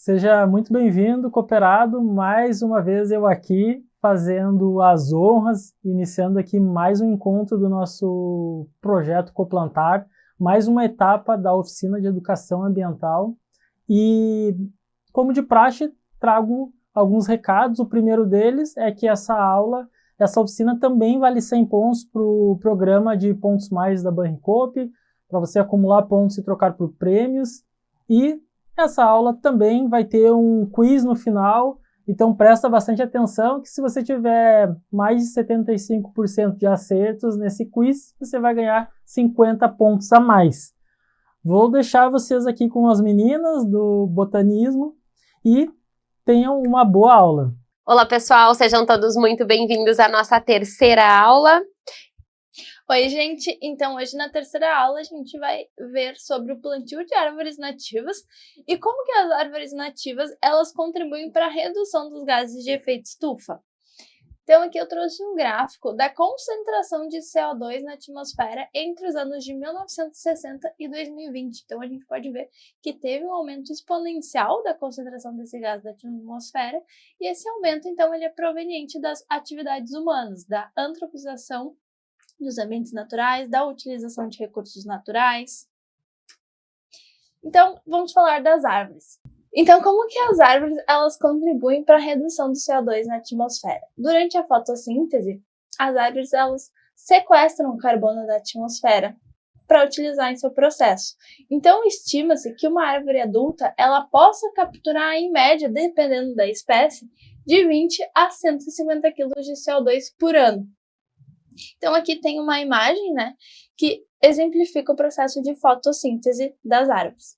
Seja muito bem-vindo, cooperado. Mais uma vez eu aqui fazendo as honras, iniciando aqui mais um encontro do nosso projeto Coplantar, mais uma etapa da oficina de educação ambiental. E, como de praxe, trago alguns recados. O primeiro deles é que essa oficina também vale 100 pontos para o programa de pontos mais da Banricope, para você acumular pontos e trocar por prêmios. E essa aula também vai ter um quiz no final, então presta bastante atenção que se você tiver mais de 75% de acertos nesse quiz, você vai ganhar 50 pontos a mais. Vou deixar vocês aqui com as meninas do botanismo e tenham uma boa aula. Olá pessoal, sejam todos muito bem-vindos à nossa terceira aula. Oi gente, então hoje na terceira aula a gente vai ver sobre o plantio de árvores nativas e como que as árvores nativas elas contribuem para a redução dos gases de efeito estufa. Então aqui eu trouxe um gráfico da concentração de CO2 na atmosfera entre os anos de 1960 e 2020. Então a gente pode ver que teve um aumento exponencial da concentração desse gás da atmosfera e esse aumento então ele é proveniente das atividades humanas, da antropização dos ambientes naturais, da utilização de recursos naturais. Então, vamos falar das árvores. Então, como que as árvores elas contribuem para a redução do CO2 na atmosfera? Durante a fotossíntese, as árvores elas sequestram o carbono da atmosfera para utilizar em seu processo. Então, estima-se que uma árvore adulta ela possa capturar, em média, dependendo da espécie, de 20 a 150 kg de CO2 por ano. Então aqui tem uma imagem, que exemplifica o processo de fotossíntese das árvores.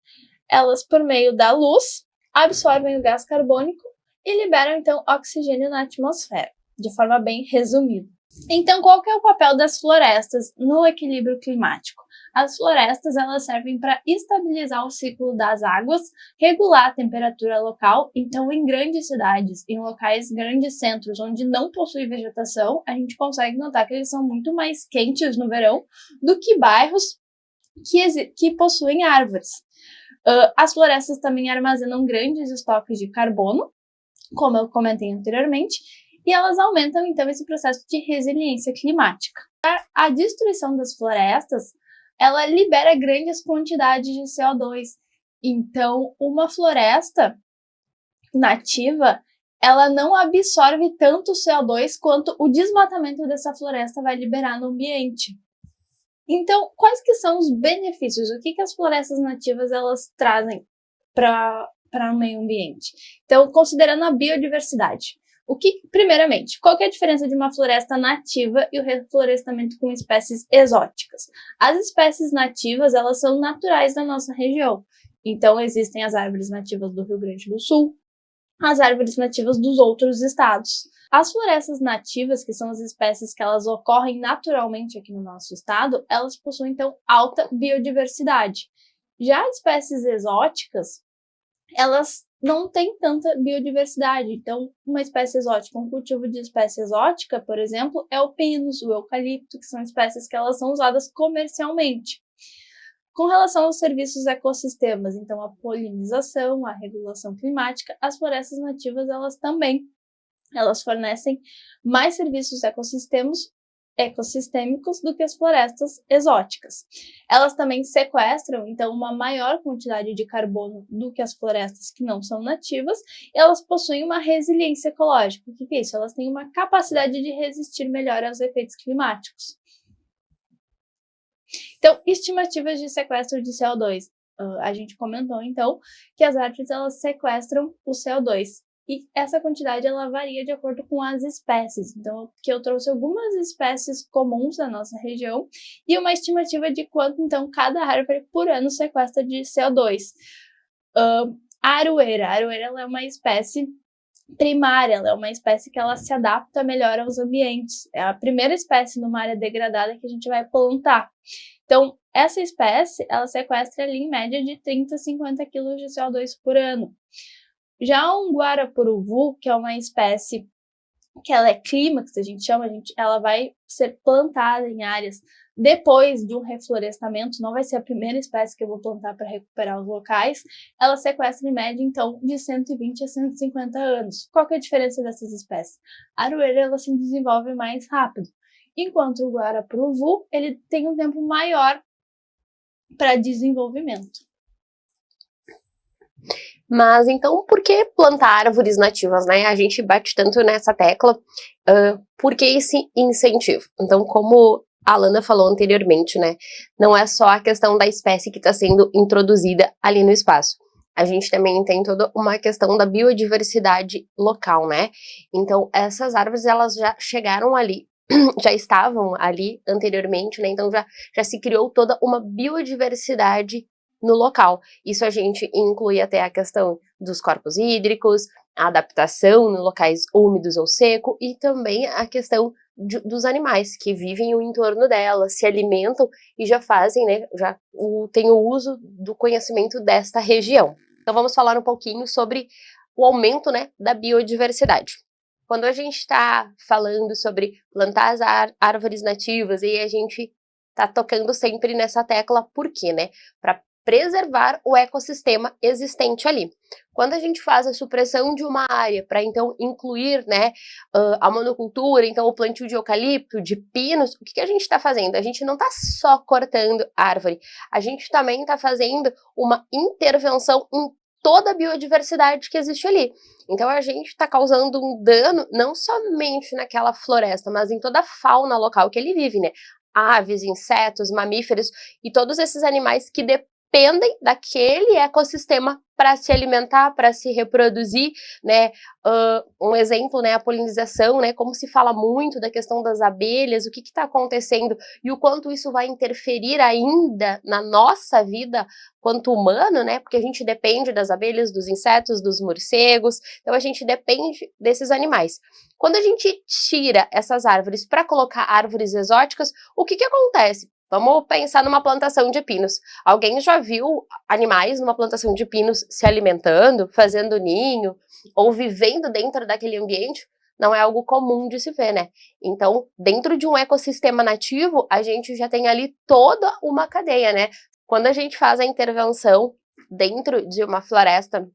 Elas, por meio da luz, absorvem o gás carbônico e liberam, então, oxigênio na atmosfera, de forma bem resumida. Então, qual que é o papel das florestas no equilíbrio climático? As florestas elas servem para estabilizar o ciclo das águas, regular a temperatura local. Então, em grandes cidades, em locais, grandes centros, onde não possui vegetação, a gente consegue notar que eles são muito mais quentes no verão do que bairros que possuem árvores. As florestas também armazenam grandes estoques de carbono, como eu comentei anteriormente, e elas aumentam, então, esse processo de resiliência climática. A destruição das florestas ela libera grandes quantidades de CO2. Então, uma floresta nativa, ela não absorve tanto CO2 quanto o desmatamento dessa floresta vai liberar no ambiente. Então, quais que são os benefícios? O que as florestas nativas elas trazem para o meio ambiente? Então, considerando a biodiversidade. Primeiramente, qual que é a diferença de uma floresta nativa e o reflorestamento com espécies exóticas? As espécies nativas, elas são naturais da nossa região. Então, existem as árvores nativas do Rio Grande do Sul, as árvores nativas dos outros estados. As florestas nativas, que são as espécies que elas ocorrem naturalmente aqui no nosso estado, elas possuem, então, alta biodiversidade. Já as espécies exóticas, elas não tem tanta biodiversidade. Então, uma espécie exótica, um cultivo de espécie exótica, por exemplo, é o pinus, o eucalipto, que são espécies que elas são usadas comercialmente. Com relação aos serviços ecossistemas, então a polinização, a regulação climática, as florestas nativas elas fornecem mais serviços ecossistêmicos do que as florestas exóticas. Elas também sequestram, então, uma maior quantidade de carbono do que as florestas que não são nativas, e elas possuem uma resiliência ecológica. O que é isso? Elas têm uma capacidade de resistir melhor aos efeitos climáticos. Então, estimativas de sequestro de CO2. A gente comentou, então, que as árvores elas sequestram o CO2. E essa quantidade ela varia de acordo com as espécies. Então, aqui eu trouxe algumas espécies comuns da nossa região e uma estimativa de quanto, então, cada árvore por ano sequestra de CO2. A aroeira. A aroeira ela é uma espécie primária, ela é uma espécie que ela se adapta melhor aos ambientes. É a primeira espécie numa área degradada que a gente vai plantar. Então, essa espécie, ela sequestra ali em média de 30 a 50 kg de CO2 por ano. Já um guarapuruvu, que é uma espécie que ela é clímax, a gente chama, ela vai ser plantada em áreas depois de um reflorestamento, não vai ser a primeira espécie que eu vou plantar para recuperar os locais, ela sequestra em média, então, de 120 a 150 anos. Qual que é a diferença dessas espécies? A aroeira, ela se desenvolve mais rápido, enquanto o guarapuruvu, ele tem um tempo maior para desenvolvimento. Mas então, por que plantar árvores nativas, né? A gente bate tanto nessa tecla, por que esse incentivo? Então, como a Alana falou anteriormente, né? Não é só a questão da espécie que está sendo introduzida ali no espaço. A gente também tem toda uma questão da biodiversidade local, né? Então, essas árvores, elas já chegaram ali, já estavam ali anteriormente, né? Então, já se criou toda uma biodiversidade no local. Isso a gente inclui até a questão dos corpos hídricos, a adaptação em locais úmidos ou seco e também a questão dos animais que vivem no entorno dela, se alimentam e já fazem, né, tem o uso do conhecimento desta região. Então vamos falar um pouquinho sobre o aumento, né, da biodiversidade. Quando a gente está falando sobre plantar as árvores nativas e a gente está tocando sempre nessa tecla, por quê, né? Para preservar o ecossistema existente ali. Quando a gente faz a supressão de uma área para então incluir, né, a monocultura, então o plantio de eucalipto, de pinos, o que a gente está fazendo? A gente não está só cortando árvore, a gente também está fazendo uma intervenção em toda a biodiversidade que existe ali. Então a gente está causando um dano não somente naquela floresta, mas em toda a fauna local que ele vive, né? Aves, insetos, mamíferos e todos esses animais que dependem daquele ecossistema para se alimentar, para se reproduzir, né? Um exemplo, né? A polinização, né? Como se fala muito da questão das abelhas, o que está acontecendo e o quanto isso vai interferir ainda na nossa vida quanto humano, né? Porque a gente depende das abelhas, dos insetos, dos morcegos, então a gente depende desses animais. Quando a gente tira essas árvores para colocar árvores exóticas, o que acontece? Vamos pensar numa plantação de pinos. Alguém já viu animais numa plantação de pinos se alimentando, fazendo ninho, ou vivendo dentro daquele ambiente? Não é algo comum de se ver, né? Então, dentro de um ecossistema nativo, a gente já tem ali toda uma cadeia, né? Quando a gente faz a intervenção dentro de uma floresta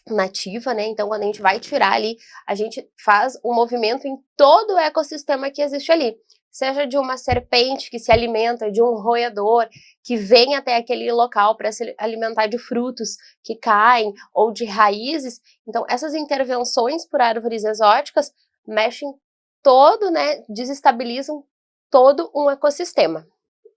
nativa, né? Então, quando a gente vai tirar ali, a gente faz um movimento em todo o ecossistema que existe ali. Seja de uma serpente que se alimenta, de um roedor que vem até aquele local para se alimentar de frutos que caem ou de raízes. Então, essas intervenções por árvores exóticas mexem todo, né? Desestabilizam todo um ecossistema.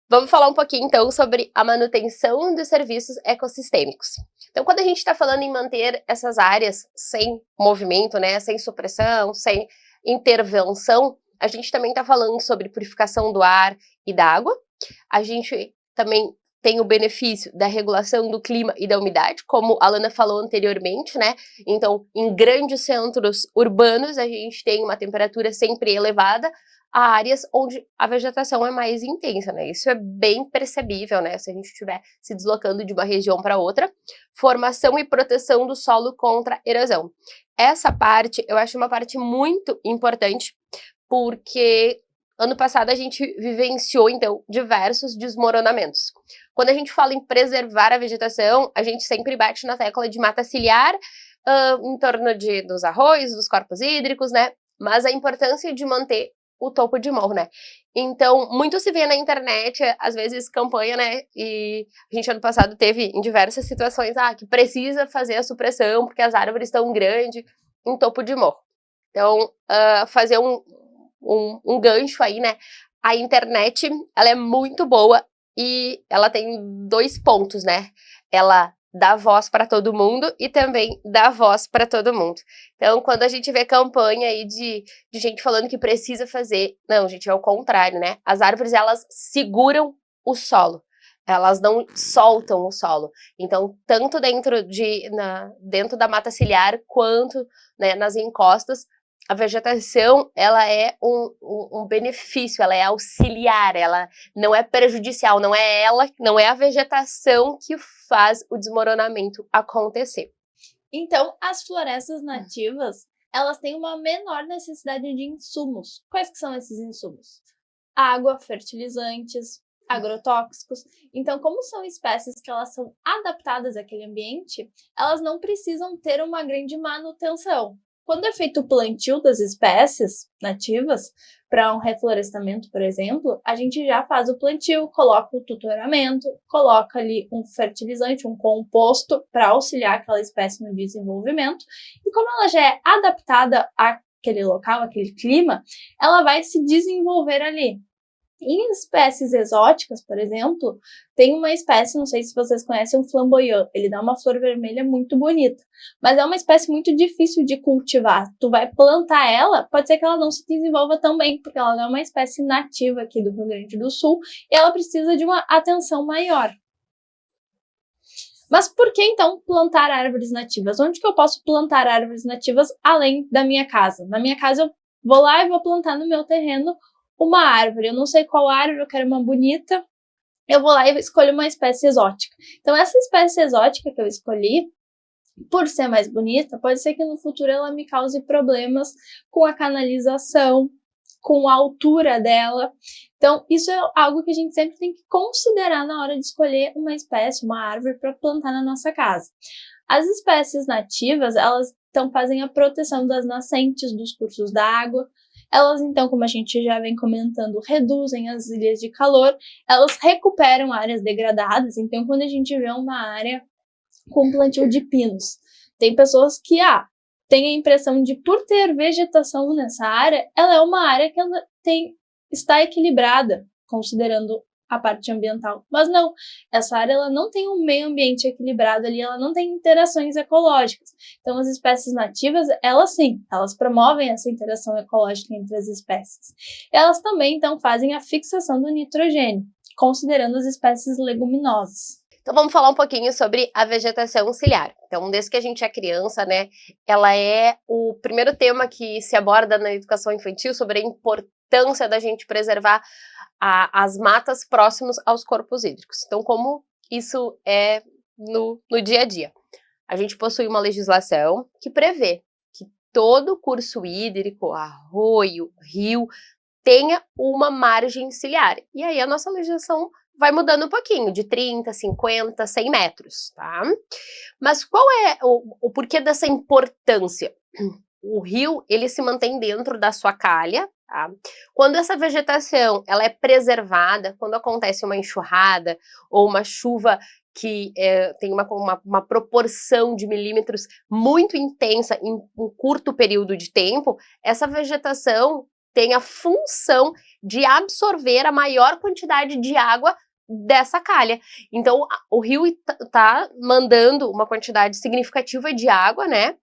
Vamos falar um pouquinho, então, sobre a manutenção dos serviços ecossistêmicos. Então, quando a gente está falando em manter essas áreas sem movimento, né, sem supressão, sem intervenção, a gente também está falando sobre purificação do ar e da água. A gente também tem o benefício da regulação do clima e da umidade, como a Alana falou anteriormente, né? Então, em grandes centros urbanos, a gente tem uma temperatura sempre elevada, a áreas onde a vegetação é mais intensa, né? Isso é bem percebível, né? Se a gente estiver se deslocando de uma região para outra. Formação e proteção do solo contra erosão. Essa parte, eu acho uma parte muito importante, porque ano passado a gente vivenciou, então, diversos desmoronamentos. Quando a gente fala em preservar a vegetação, a gente sempre bate na tecla de mata ciliar, em torno dos arroios, dos corpos hídricos, né? Mas a importância de manter o topo de morro, né? Então, muito se vê na internet, às vezes, campanha, né? E a gente, ano passado, teve em diversas situações, que precisa fazer a supressão, porque as árvores estão grandes em topo de morro. Então, fazer um gancho aí, né? A internet, ela é muito boa e ela tem 2 pontos, né? Ela dá voz para todo mundo e também dá voz para todo mundo. Então, quando a gente vê campanha aí de gente falando que precisa fazer, não, gente, é o contrário, né? As árvores, elas seguram o solo. Elas não soltam o solo. Então, tanto dentro da mata ciliar, quanto, né, nas encostas, a vegetação, ela é um benefício, ela é auxiliar, ela não é prejudicial, não é a vegetação que faz o desmoronamento acontecer. Então, as florestas nativas, elas têm uma menor necessidade de insumos. Quais que são esses insumos? água, fertilizantes, agrotóxicos. Então, como são espécies que elas são adaptadas àquele ambiente, elas não precisam ter uma grande manutenção. Quando é feito o plantio das espécies nativas, para um reflorestamento, por exemplo, a gente já faz o plantio, coloca o tutoramento, coloca ali um fertilizante, um composto para auxiliar aquela espécie no desenvolvimento. E como ela já é adaptada àquele local, àquele clima, ela vai se desenvolver ali. Em espécies exóticas, por exemplo, tem uma espécie, não sei se vocês conhecem, um flamboyant. Ele dá uma flor vermelha muito bonita, mas é uma espécie muito difícil de cultivar. Tu vai plantar ela, pode ser que ela não se desenvolva tão bem, porque ela não é uma espécie nativa aqui do Rio Grande do Sul e ela precisa de uma atenção maior. Mas por que então plantar árvores nativas? Onde que eu posso plantar árvores nativas além da minha casa? Na minha casa eu vou lá e vou plantar no meu terreno uma árvore. Eu não sei qual árvore, eu quero uma bonita. Eu vou lá e escolho uma espécie exótica. Então, essa espécie exótica que eu escolhi, por ser mais bonita, pode ser que no futuro ela me cause problemas com a canalização, com a altura dela. Então, isso é algo que a gente sempre tem que considerar na hora de escolher uma espécie, uma árvore para plantar na nossa casa. As espécies nativas, elas então fazem a proteção das nascentes, dos cursos da água. Elas, então, como a gente já vem comentando, reduzem as ilhas de calor, elas recuperam áreas degradadas. Então, quando a gente vê uma área com plantio de pinos, tem pessoas que têm a impressão de, por ter vegetação nessa área, ela é uma área que ela está equilibrada, considerando a parte ambiental. Mas não, essa área ela não tem um meio ambiente equilibrado ali, ela não tem interações ecológicas. Então, as espécies nativas, elas sim, elas promovem essa interação ecológica entre as espécies. Elas também, então, fazem a fixação do nitrogênio, considerando as espécies leguminosas. Então vamos falar um pouquinho sobre a vegetação ciliar. Então, desde que a gente é criança, né, ela é o primeiro tema que se aborda na educação infantil sobre a importância da gente preservar as matas próximas aos corpos hídricos. Então, como isso é no dia a dia? A gente possui uma legislação que prevê que todo curso hídrico, arroio, rio, tenha uma margem ciliar. E aí a nossa legislação vai mudando um pouquinho, de 30, 50, 100 metros, tá? Mas qual é o porquê dessa importância? O rio, ele se mantém dentro da sua calha, tá? Quando essa vegetação, ela é preservada, quando acontece uma enxurrada ou uma chuva que tem uma proporção de milímetros muito intensa em um curto período de tempo, essa vegetação tem a função de absorver a maior quantidade de água dessa calha. Então, o rio está mandando uma quantidade significativa de água, né?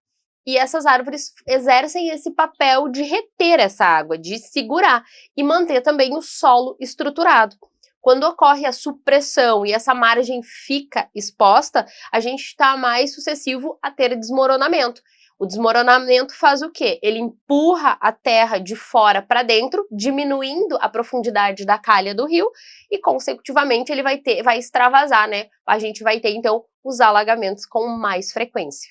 E essas árvores exercem esse papel de reter essa água, de segurar e manter também o solo estruturado. Quando ocorre a supressão e essa margem fica exposta, a gente está mais sucessivo a ter desmoronamento. O desmoronamento faz o quê? Ele empurra a terra de fora para dentro, diminuindo a profundidade da calha do rio e, consecutivamente, ele vai extravasar, né? A gente vai ter, então, os alagamentos com mais frequência.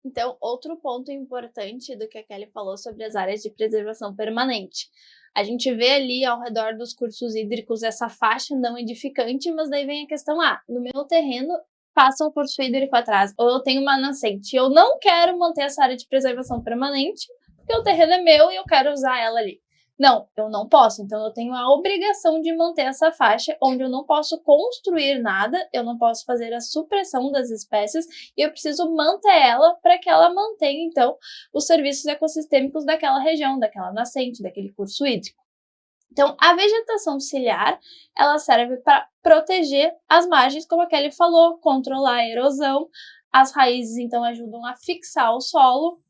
Então, outro ponto importante do que a Kelly falou sobre as áreas de preservação permanente. A gente vê ali ao redor dos cursos hídricos essa faixa não edificante, mas daí vem a questão, no meu terreno passa um curso hídrico atrás, ou eu tenho uma nascente, eu não quero manter essa área de preservação permanente, porque o terreno é meu e eu quero usar ela ali. Não, eu não posso, então eu tenho a obrigação de manter essa faixa, onde eu não posso construir nada, eu não posso fazer a supressão das espécies, e eu preciso manter ela para que ela mantenha, então, os serviços ecossistêmicos daquela região, daquela nascente, daquele curso hídrico. Então, a vegetação ciliar, ela serve para proteger as margens, como a Kelly falou, controlar a erosão, as raízes, então, ajudam a fixar o solo,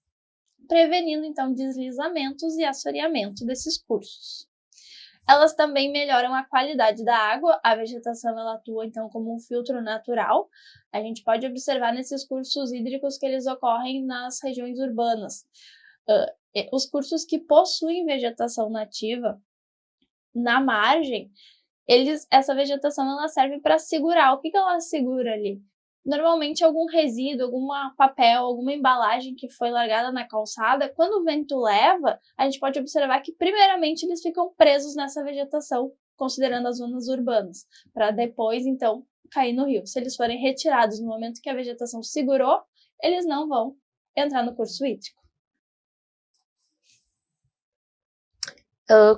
prevenindo, então, deslizamentos e assoreamento desses cursos. Elas também melhoram a qualidade da água, a vegetação ela atua, então, como um filtro natural. A gente pode observar nesses cursos hídricos que eles ocorrem nas regiões urbanas. Os cursos que possuem vegetação nativa, na margem, essa vegetação ela serve para segurar. O que ela segura ali? normalmente algum resíduo, algum papel, alguma embalagem que foi largada na calçada, quando o vento leva, a gente pode observar que primeiramente eles ficam presos nessa vegetação, considerando as zonas urbanas, para depois então cair no rio. Se eles forem retirados no momento que a vegetação segurou, eles não vão entrar no curso hídrico.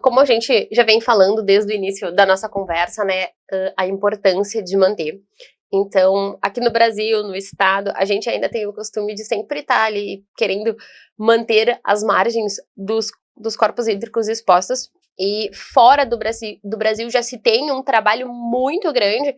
Como a gente já vem falando desde o início da nossa conversa, né, a importância de manter. Então, aqui no Brasil, no estado, a gente ainda tem o costume de sempre estar ali querendo manter as margens dos corpos hídricos expostos. E fora do Brasil já se tem um trabalho muito grande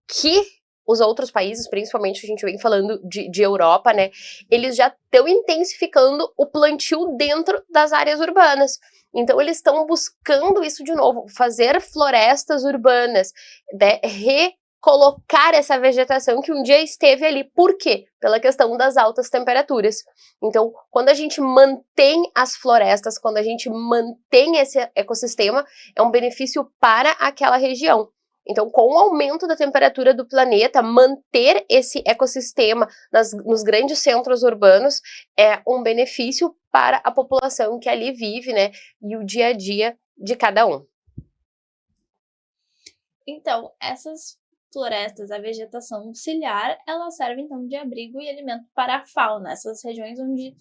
que os outros países, principalmente a gente vem falando de Europa, né, eles já estão intensificando o plantio dentro das áreas urbanas. Então, eles estão buscando isso de novo, fazer florestas urbanas, né, recolocar essa vegetação que um dia esteve ali. Por quê? Pela questão das altas temperaturas. Então, quando a gente mantém as florestas, quando a gente mantém esse ecossistema, é um benefício para aquela região. Então, com o aumento da temperatura do planeta, manter esse ecossistema nos grandes centros urbanos é um benefício para a população que ali vive, né? E o dia a dia de cada um. Então, essas florestas, a vegetação ciliar, ela serve então de abrigo e alimento para a fauna. Essas regiões onde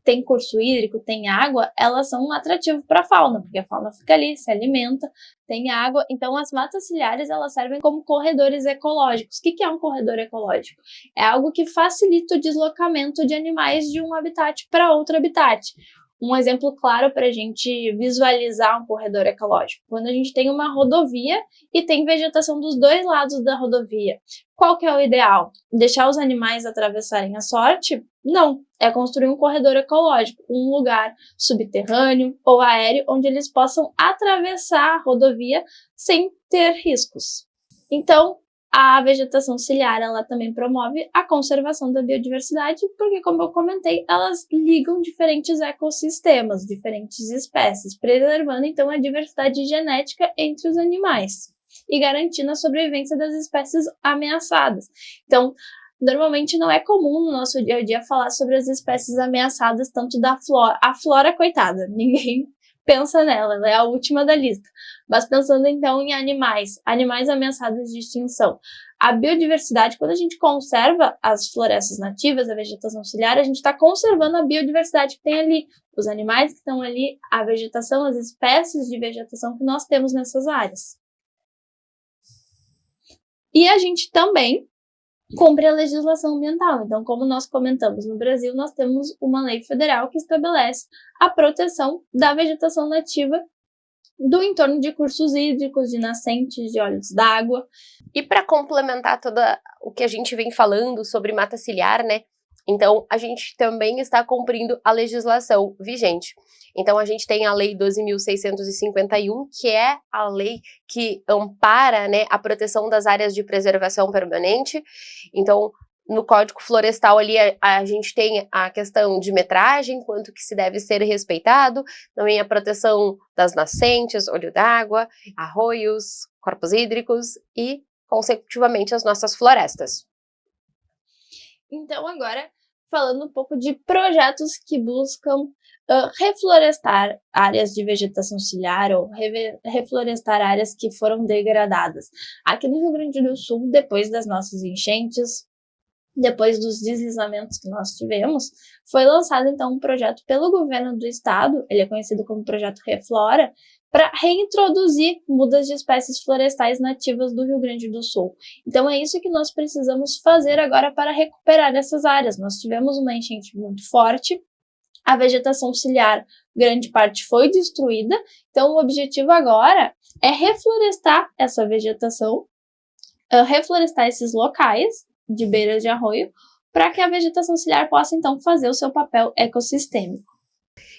tem curso hídrico, tem água, elas são um atrativo para a fauna, porque a fauna fica ali, se alimenta, tem água. Então, as matas ciliares, elas servem como corredores ecológicos. O que é um corredor ecológico? É algo que facilita o deslocamento de animais de um habitat para outro habitat. Um exemplo claro para a gente visualizar um corredor ecológico. Quando a gente tem uma rodovia e tem vegetação dos dois lados da rodovia. Qual que é o ideal? Deixar os animais atravessarem a sorte? Não. É construir um corredor ecológico, um lugar subterrâneo ou aéreo onde eles possam atravessar a rodovia sem ter riscos. Então, a vegetação ciliar, ela também promove a conservação da biodiversidade, porque, como eu comentei, elas ligam diferentes ecossistemas, diferentes espécies, preservando, então, a diversidade genética entre os animais e garantindo a sobrevivência das espécies ameaçadas. Então, normalmente não é comum no nosso dia a dia falar sobre as espécies ameaçadas, tanto da flora. A flora, coitada, ninguém pensa nela, ela é a última da lista. Mas pensando então em animais ameaçados de extinção. A biodiversidade, quando a gente conserva as florestas nativas, a vegetação ciliar, a gente está conservando a biodiversidade que tem ali, os animais que estão ali, a vegetação, as espécies de vegetação que nós temos nessas áreas. E a gente também cumpre a legislação ambiental. Então, como nós comentamos, no Brasil nós temos uma lei federal que estabelece a proteção da vegetação nativa do entorno de cursos hídricos, de nascentes, de olhos d'água. E para complementar todo o que a gente vem falando sobre mata ciliar, né? Então, a gente também está cumprindo a legislação vigente. Então, a gente tem a Lei 12.651, que é a lei que ampara, né, a proteção das áreas de preservação permanente. Então, no Código Florestal ali, a gente tem a questão de metragem, quanto que se deve ser respeitado, também a proteção das nascentes, olho d'água, arroios, corpos hídricos e, consecutivamente, as nossas florestas. Então, agora, falando um pouco de projetos que buscam reflorestar áreas de vegetação ciliar ou reflorestar áreas que foram degradadas. Aqui no Rio Grande do Sul, depois das nossas enchentes, depois dos deslizamentos que nós tivemos, foi lançado então um projeto pelo governo do estado, ele é conhecido como Projeto Reflora, para reintroduzir mudas de espécies florestais nativas do Rio Grande do Sul. Então é isso que nós precisamos fazer agora para recuperar essas áreas. Nós tivemos uma enchente muito forte, a vegetação ciliar, grande parte foi destruída, então o objetivo agora é reflorestar essa vegetação, reflorestar esses locais de beiras de arroio, para que a vegetação ciliar possa então fazer o seu papel ecossistêmico.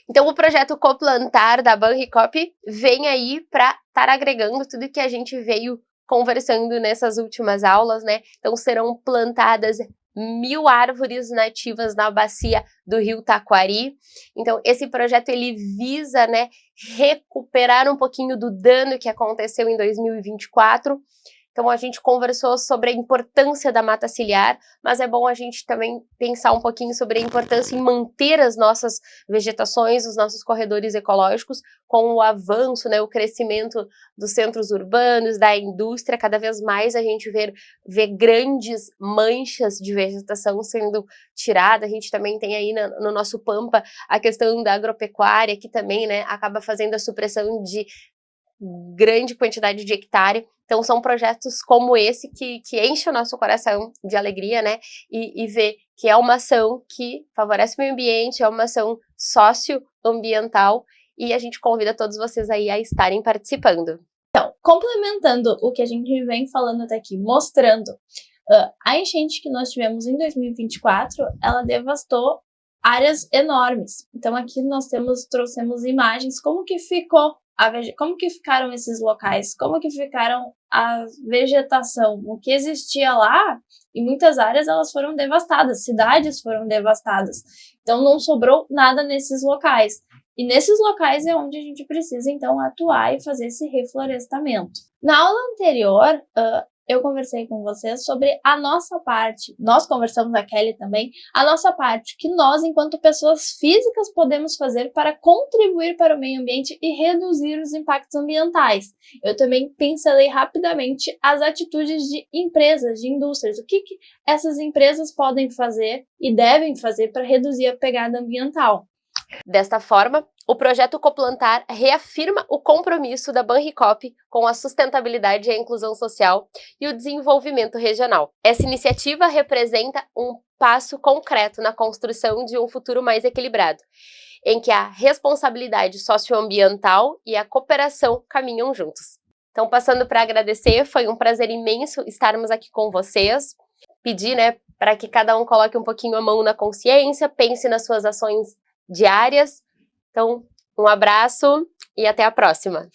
Então, o projeto Coplantar da Banricop vem aí para estar agregando tudo que a gente veio conversando nessas últimas aulas, né? Então, serão plantadas 1.000 árvores nativas na bacia do Rio Taquari. Então, esse projeto, ele visa, né, recuperar um pouquinho do dano que aconteceu em 2024. Então a gente conversou sobre a importância da mata ciliar, mas é bom a gente também pensar um pouquinho sobre a importância em manter as nossas vegetações, os nossos corredores ecológicos, com o avanço, né, o crescimento dos centros urbanos, da indústria, cada vez mais a gente vê grandes manchas de vegetação sendo tirada. A gente também tem aí no nosso Pampa a questão da agropecuária, que também, né, acaba fazendo a supressão de grande quantidade de hectare. Então são projetos como esse que enchem o nosso coração de alegria, né, e ver que é uma ação que favorece o meio ambiente, é uma ação socioambiental, e a gente convida todos vocês aí a estarem participando. Então, complementando o que a gente vem falando até aqui, mostrando a enchente que nós tivemos em 2024, ela devastou áreas enormes. Então aqui nós trouxemos imagens, como que ficaram esses locais, como que ficaram a vegetação, o que existia lá, e muitas áreas elas foram devastadas, cidades foram devastadas. Então não sobrou nada nesses locais. E nesses locais é onde a gente precisa, então, atuar e fazer esse reflorestamento. Na aula anterior, eu conversei com vocês sobre a nossa parte, nós conversamos, a Kelly também, a nossa parte que nós, enquanto pessoas físicas, podemos fazer para contribuir para o meio ambiente e reduzir os impactos ambientais. Eu também pincelei rapidamente as atitudes de empresas, de indústrias, o que essas empresas podem fazer e devem fazer para reduzir a pegada ambiental. Desta forma, o projeto Coplantar reafirma o compromisso da Banricope com a sustentabilidade e a inclusão social e o desenvolvimento regional. Essa iniciativa representa um passo concreto na construção de um futuro mais equilibrado, em que a responsabilidade socioambiental e a cooperação caminham juntos. Então, passando para agradecer, foi um prazer imenso estarmos aqui com vocês. Pedir, né, para que cada um coloque um pouquinho a mão na consciência, pense nas suas ações diárias. Então, um abraço e até a próxima.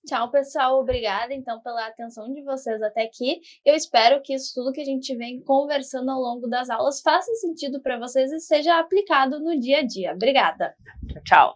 Tchau, pessoal. Obrigada, então, pela atenção de vocês até aqui. Eu espero que isso tudo que a gente vem conversando ao longo das aulas faça sentido para vocês e seja aplicado no dia a dia. Obrigada. Tchau.